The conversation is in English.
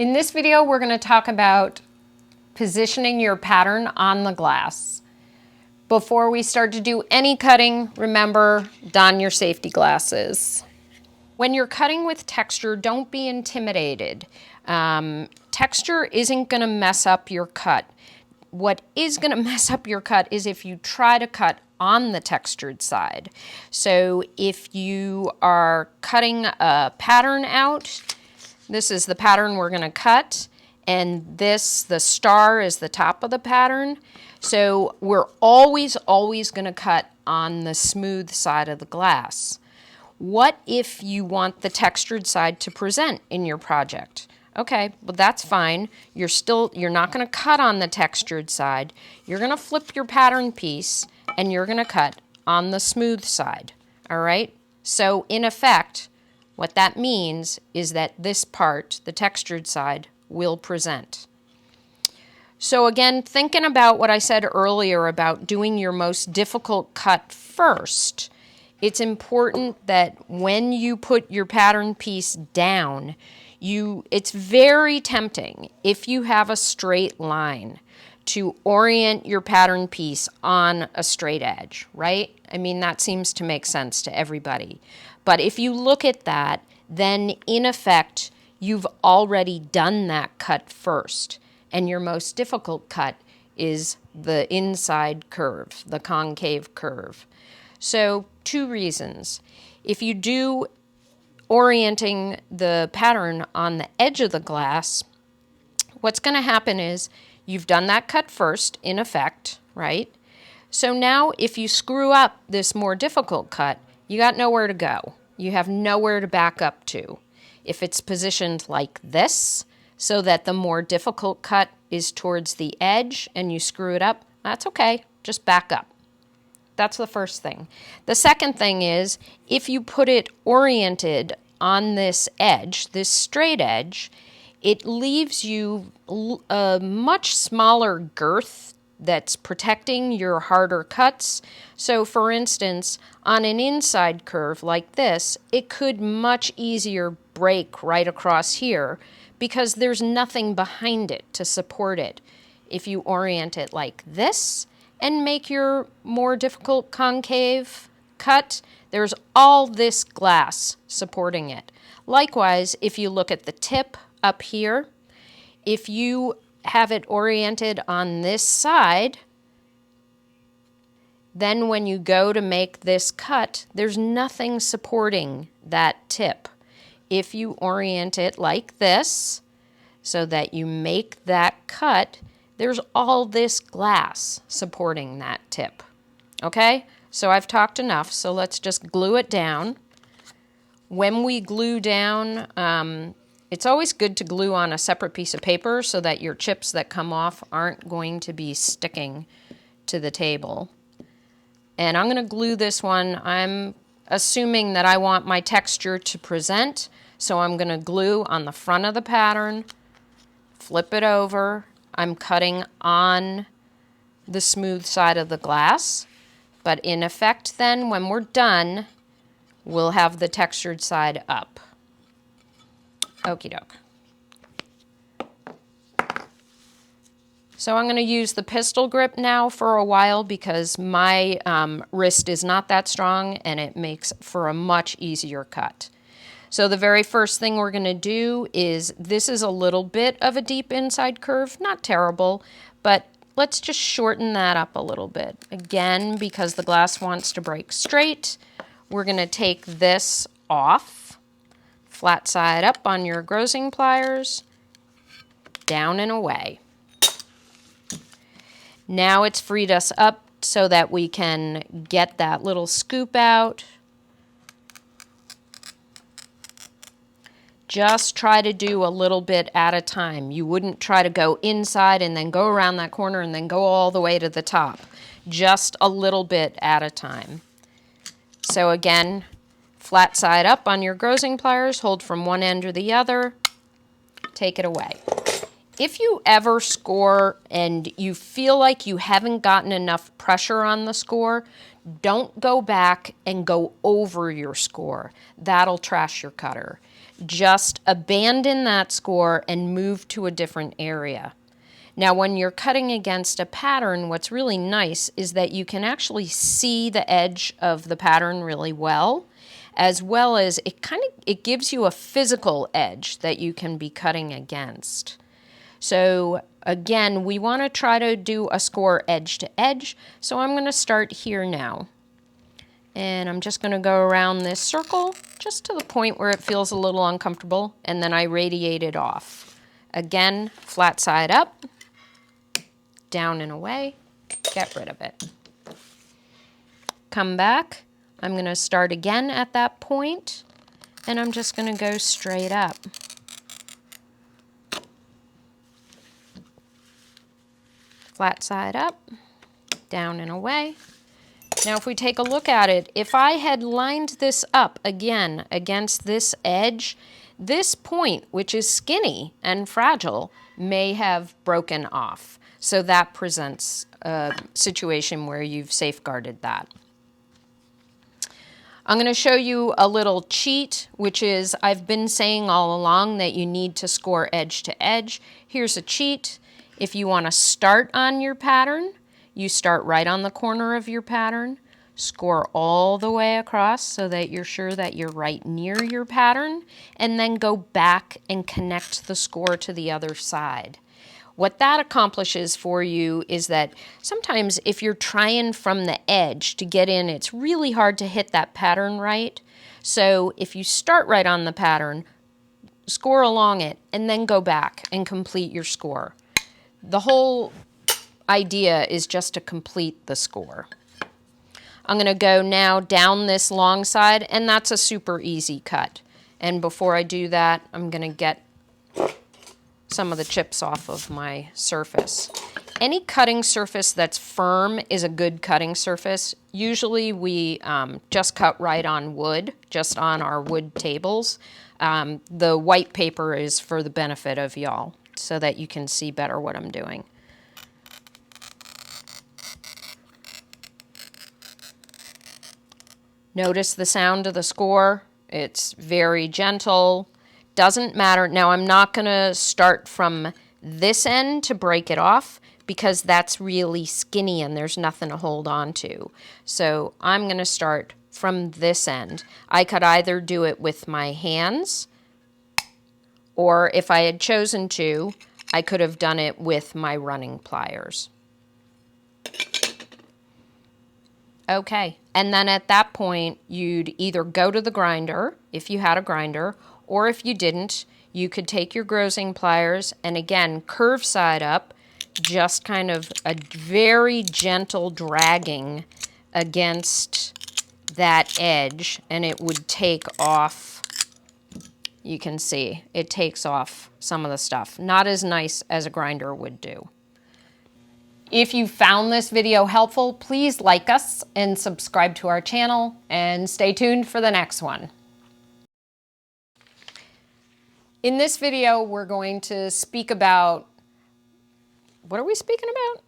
In this video, we're going to talk about positioning your pattern on the glass. Before we start to do any cutting, remember, don your safety glasses. When you're cutting with texture, don't be intimidated. Texture isn't going to mess up your cut. What is going to mess up your cut is if you try to cut on the textured side. So if you are cutting a pattern out, this is the pattern we're going to cut, and this, the star, is the top of the pattern. So we're always going to cut on the smooth side of the glass. What if you want the textured side to present in your project? Okay, well that's fine. You're not going to cut on the textured side. You're going to flip your pattern piece and you're going to cut on the smooth side. All right? So in effect, what that means is that this part, the textured side, will present. So again, thinking about what I said earlier about doing your most difficult cut first, it's important that when you put your pattern piece down, it's very tempting, if you have a straight line, to orient your pattern piece on a straight edge, right? I mean, that seems to make sense to everybody. But if you look at that, then in effect, you've already done that cut first. And your most difficult cut is the inside curve, the concave curve. So 2 reasons. If you do orienting the pattern on the edge of the glass, what's going to happen is you've done that cut first, in effect, right? So now if you screw up this more difficult cut, you got nowhere to go. You have nowhere to back up to. If it's positioned like this, so that the more difficult cut is towards the edge and you screw it up, that's okay. Just back up. That's the first thing. The second thing is, if you put it oriented on this edge, this straight edge, it leaves you a much smaller girth that's protecting your harder cuts. So for instance, on an inside curve like this, it could much easier break right across here because there's nothing behind it to support it. If you orient it like this and make your more difficult concave cut, there's all this glass supporting it. Likewise, if you look at the tip up here, if you have it oriented on this side, then when you go to make this cut, there's nothing supporting that tip. If you orient it like this, so that you make that cut, there's all this glass supporting that tip. Okay? So I've talked enough, so let's just glue it down. When we glue down, it's always good to glue on a separate piece of paper so that your chips that come off aren't going to be sticking to the table. And I'm going to glue this one. I'm assuming that I want my texture to present, so I'm going to glue on the front of the pattern, flip it over. I'm cutting on the smooth side of the glass, but in effect then, when we're done, we'll have the textured side up. Okie doke. So I'm going to use the pistol grip now for a while because my wrist is not that strong and it makes for a much easier cut. So the very first thing we're going to do is, this is a little bit of a deep inside curve, not terrible, but let's just shorten that up a little bit. Again, because the glass wants to break straight, we're going to take this off, flat side up on your grosing pliers, down and away. Now it's freed us up so that we can get that little scoop out. Just try to do a little bit at a time. You wouldn't try to go inside and then go around that corner and then go all the way to the top. Just a little bit at a time. So again, flat side up on your grosing pliers, hold from one end or the other, take it away. If you ever score and you feel like you haven't gotten enough pressure on the score, Don't go back and go over your score. That'll trash your cutter. Just abandon that score and move to a different area. Now, when you're cutting against a pattern, what's really nice is that you can actually see the edge of the pattern really well as it gives you a physical edge that you can be cutting against. So again, we want to try to do a score edge to edge. So I'm going to start here now. And I'm just going to go around this circle just to the point where it feels a little uncomfortable, and then I radiate it off. Again, flat side up, down and away, get rid of it. Come back. I'm going to start again at that point, and I'm just going to go straight up. Flat side up, down and away. Now if we take a look at it, if I had lined this up again against this edge, this point, which is skinny and fragile, may have broken off. So that presents a situation where you've safeguarded that. I'm going to show you a little cheat, which is I've been saying all along that you need to score edge to edge. Here's a cheat. If you want to start on your pattern, you start right on the corner of your pattern, score all the way across so that you're sure that you're right near your pattern, and then go back and connect the score to the other side. What that accomplishes for you is that sometimes if you're trying from the edge to get in, it's really hard to hit that pattern right. So if you start right on the pattern, score along it, and then go back and complete your score. The whole idea is just to complete the score. I'm going to go now down this long side, and that's a super easy cut. And before I do that, I'm going to get some of the chips off of my surface. Any cutting surface that's firm is a good cutting surface. Usually we just cut right on wood, just on our wood tables. The white paper is for the benefit of y'all, so that you can see better what I'm doing. Notice the sound of the score. It's very gentle. Doesn't matter. Now I'm not going to start from this end to break it off because that's really skinny and there's nothing to hold on to. So I'm going to start from this end. I could either do it with my hands, or if I had chosen to, I could have done it with my running pliers. Okay, and then at that point, you'd either go to the grinder, if you had a grinder, or if you didn't, you could take your grazing pliers and again, curve side up, just kind of a very gentle dragging against that edge, and it would take off. You can see it takes off some of the stuff. Not as nice as a grinder would do. If you found this video helpful, please like us and subscribe to our channel, and stay tuned for the next one. In this video, we're going to speak about, what are we speaking about?